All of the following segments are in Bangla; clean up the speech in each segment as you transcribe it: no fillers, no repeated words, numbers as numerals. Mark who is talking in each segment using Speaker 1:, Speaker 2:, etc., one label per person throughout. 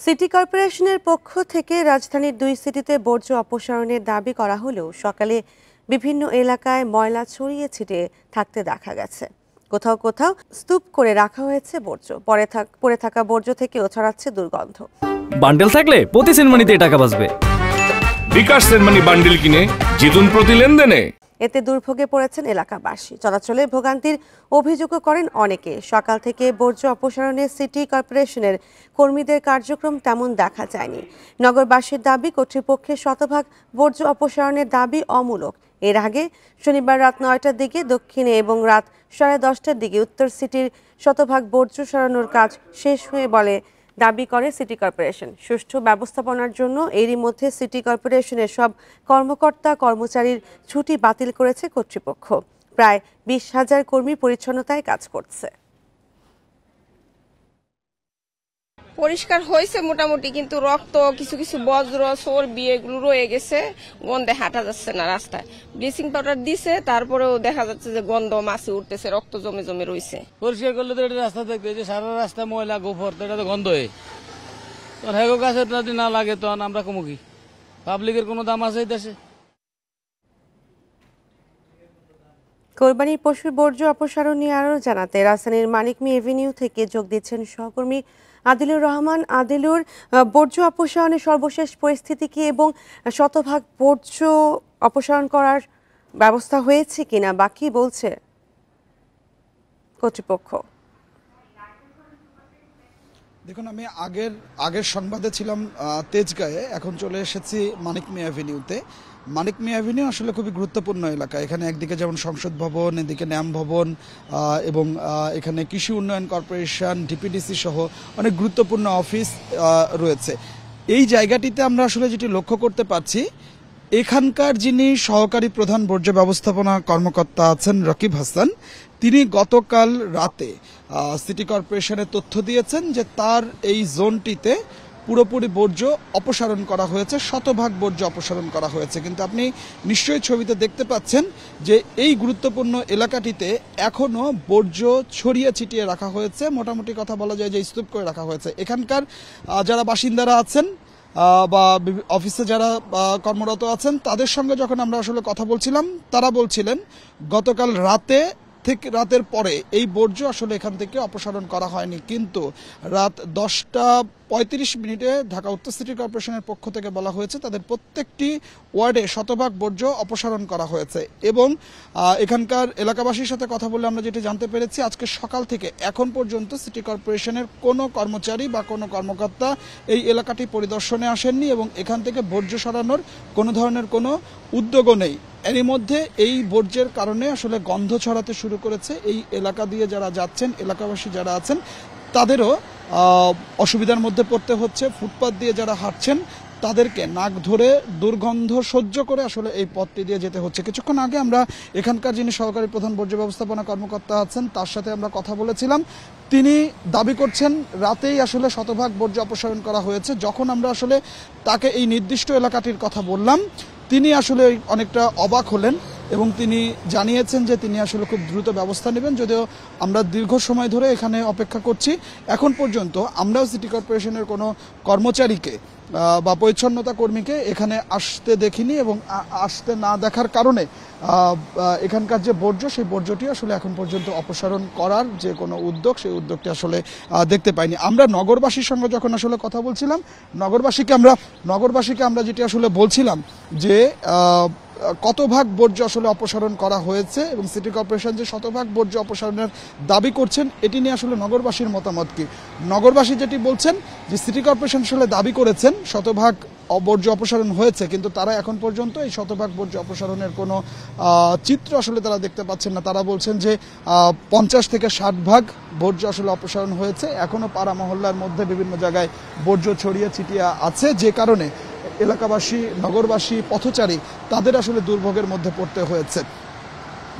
Speaker 1: সিটি কর্পোরেশনের পক্ষ থেকে রাজধানীর 2 সিটিতে বর্জ্য অপসারণের দাবি করা হলেও সকালে বিভিন্ন এলাকায় ময়লা ছড়িয়ে ছিটিয়ে থাকতে দেখা গেছে। কোথাও কোথাও স্তূপ করে রাখা হয়েছে বর্জ্য, পড়ে থাকা বর্জ্য থেকেও ছড়াচ্ছে দুর্গন্ধ।
Speaker 2: বান্ডেল থাকলে প্রতি সেনমানিতে টাকা বাঁচবে।
Speaker 3: বিকাশ সেনমানি বান্ডেল কিনে জিতুন প্রতি লেনদেনে।
Speaker 1: এতে দুর্ভোগে পড়েছেন এলাকাবাসী। চলাচলে ভোগান্তির অভিযোগও করেন অনেকে। সকাল থেকে বর্জ্য অপসারণে সিটি কর্পোরেশনের কর্মীদের কার্যক্রম তেমন দেখা যায়নি। নগরবাসীর দাবি, কর্তৃপক্ষের শতভাগ বর্জ্য অপসারণের দাবি অমূলক। এর আগে শনিবার রাত 9টার দিকে দক্ষিণে এবং রাত 10:30টার দিকে উত্তর সিটির শতভাগ বর্জ্য সরানোর কাজ শেষ হয়ে বলে দাবি করে সিটি কর্পোরেশন। সুষ্ঠু ব্যবস্থাপনার জন্য এরই মধ্যে সিটি কর্পোরেশনের সব কর্মকর্তা কর্মচারীর ছুটি বাতিল করেছে কর্তৃপক্ষ। প্রায় 20,000 কর্মী পরিচ্ছন্নতায় কাজ করছে।
Speaker 4: পরিষ্কার হয়েছে মোটামুটি, কিন্তু রক্ত, কিছু কিছু বজ্র, চর্বি এগুলো রয়ে গেছে। গন্ধে হাঁটা যাচ্ছে না রাস্তায়। ব্লিচিং পাউডার দিছে, তারপরেও দেখা যাচ্ছে যে গন্ধ মাছি উঠতেছে, রক্ত জমে জমে রয়েছে।
Speaker 5: পরিষ্কার করলে তো এটা রাস্তা দেখতে যে সারা রাস্তা ময়লা গোফর, এটা তো গন্ধ হয়ে তখন হেগো কাছে যদি না লাগে তখন আমরা কমুকি পাবলিকের কোনো দাম আছে এই দেশে।
Speaker 1: কোরবানির পশুর বর্জ্য অপসারণ নিয়ে আরও জানাতে রাজধানীর মানিক মি এভিনিউ থেকে যোগ দিচ্ছেন সহকর্মী আদিলুর রহমান। আদিলুর, বর্জ্য অপসারণের সর্বশেষ পরিস্থিতি কি এবং শতভাগ বর্জ্য অপসারণ করার ব্যবস্থা হয়েছে কিনা বা কি বলছে কর্তৃপক্ষ?
Speaker 6: দেখুন, আমি আগের সংবাদে ছিলাম তেজগাঁয়ে, এখন চলে এসেছি মানিক মি অ্যাভিনিউতে। মানিক মি অ্যাভিনিউ আসলে খুবই গুরুত্বপূর্ণ এলাকা। এখানে একদিকে যেমন সংসদ ভবন, এদিকে ন্যাম ভবন এবং এখানে কৃষি উন্নয়ন কর্পোরেশন, ডিপিডিসি সহ অনেক গুরুত্বপূর্ণ অফিস রয়েছে। এই জায়গাটিতে আমরা আসলে যেটি লক্ষ্য করতে পারছি, এখানকার যিনি সহকারী প্রধান বর্জ্য ব্যবস্থাপনা কর্মকর্তা আছেন রকিব হাসান, তিনি গতকাল রাতে সিটি কর্পোরেশনের তথ্য দিয়েছেন যে তার এই জোনটিতে পুরোপুরি বর্জ্য অপসারণ করা হয়েছে, শতভাগ বর্জ্য অপসারণ করা হয়েছে। কিন্তু আপনি নিশ্চয়ই ছবিতে দেখতে পাচ্ছেন যে এই গুরুত্বপূর্ণ এলাকাটিতে এখনো বর্জ্য ছড়িয়ে ছিটিয়ে রাখা হয়েছে। মোটামুটি কথা বলা যায় যে স্তূপ করে রাখা হয়েছে। এখানকার যারা বাসিন্দারা আছেন বা অফিসে যারা কর্মরত আছেন, তাদের সঙ্গে যখন আমরা আসলে কথা বলছিলাম, তারা বলছিলেন গতকাল রাতের পরে এই বর্জ্য আসলে এখান থেকে অপসারণ করা হয়নি। কিন্তু রাত 10:35 ঢাকা উত্তর সিটি কর্পোরেশনের পক্ষ থেকে বলা হয়েছে তাদের প্রত্যেকটি ওয়ার্ডে শতভাগ বর্জ্য অপসারণ করা হয়েছে। এবং এখানকার এলাকাবাসীর সাথে কথা বলে আমরা যেটি জানতে পেরেছি, আজকে সকাল থেকে এখন পর্যন্ত সিটি কর্পোরেশনের কোনো কর্মচারী বা কোনো কর্মকর্তা এই এলাকাটি পরিদর্শনে আসেননি এবং এখান থেকে বর্জ্য সরানোর কোনো ধরনের কোনো উদ্যোগও নেই। এরই মধ্যে এই বর্জ্যের কারণে আসলে গন্ধ ছড়াতে শুরু করেছে। এই এলাকা দিয়ে যারা যাচ্ছেন, এলাকাবাসী যারা আছেন, তাদেরও অসুবিধার মধ্যে পড়তে হচ্ছে। ফুটপাত দিয়ে যারা হাঁটছেন তাদেরকে নাক ধরে দুর্গন্ধ সহ্য করে আসলে এই পথটি দিয়ে যেতে হচ্ছে। কিছুক্ষণ আগে আমরা এখানকার যিনি সহকারী প্রধান বর্জ্য ব্যবস্থাপনা কর্মকর্তা আছেন, তার সাথে আমরা কথা বলেছিলাম। তিনি দাবি করছেন রাতেই আসলে শতভাগ বর্জ্য অপসারণ করা হয়েছে। যখন আমরা আসলে তাকে এই নির্দিষ্ট এলাকাটির কথা বললাম, তিনি আসলে অনেকটা অবাক হলেন এবং তিনি জানিয়েছেন যে তিনি আসলে খুব দ্রুত ব্যবস্থা নেবেন। যদিও আমরা দীর্ঘ সময় ধরে এখানে অপেক্ষা করছি, এখন পর্যন্ত আমরাও সিটি কর্পোরেশনের কোনো কর্মচারীকে বা পরিচ্ছন্নতা কর্মীকে এখানে আসতে দেখিনি এবং আসতে না দেখার কারণে এখানকার যে বর্জ্য, সেই বর্জ্যটি আসলে এখন পর্যন্ত অপসারণ করার যে কোনো উদ্যোগ, সেই উদ্যোগটি আসলে দেখতে পাইনি। আমরা নগরবাসীর সঙ্গে যখন আসলে কথা বলছিলাম, নগরবাসীকে আমরা যেটি আসলে বলছিলাম যে কত ভাগ বর্জ্য আসলে অপসারণ করা হয়েছে এবং সিটি কর্পোরেশন যে শতভাগ বর্জ্য অপসারণের দাবি করছেন, এটি নিয়ে আসলে নগরবাসীর মতামত কি? নগরবাসী যেটি বলছেন যে সিটি কর্পোরেশন আসলে দাবি করেছেন শতভাগ বর্জ্য অপসারণ হয়েছে, কিন্তু তারা এখন পর্যন্ত এই শতভাগ বর্জ্য অপসারণের কোনো চিত্র আসলে তারা দেখতে পাচ্ছেন না। তারা বলছেন যে 50 থেকে 60 ভাগ বর্জ্য আসলে অপসারণ হয়েছে। এখনো পাড়া মহল্লার মধ্যে বিভিন্ন জায়গায় বর্জ্য ছড়িয়ে ছিটিয়ে আছে, যে কারণে এলাকাবাসী, নগরবাসী, পথচারী তাদের আসলে দুর্ভোগের মধ্যে পড়তে হয়েছে।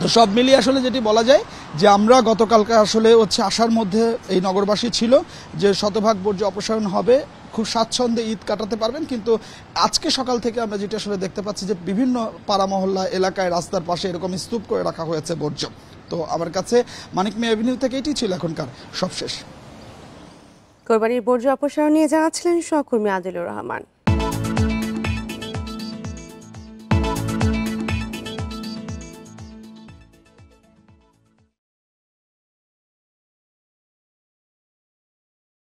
Speaker 6: তো সব মিলিয়ে আসলে যেটি বলা যায় যে আমরা গতকালকে আসলে আশার মধ্যে এই নগরবাসী ছিল যে শতভাগ বর্জ্য অপসারণ হবে, খুব স্বাচ্ছন্দ্যে ঈদ কাটাতে পারবেন। কিন্তু আজকে সকাল থেকে আমরা যেটা আসলে দেখতে পাচ্ছি যে বিভিন্ন পাড়া মহল্লা এলাকায় রাস্তার পাশে এরকম স্তূপ করে রাখা হয়েছে বর্জ্য। তো আমার কাছে মানিক মি অ্যাভিনিউ থেকে এটি ছিল এখনকার সবশেষ।
Speaker 1: কোরবানির বর্জ্য অপসারণ নিয়ে জানাচ্ছিলেন সহকর্মী আদিলুর রহমান।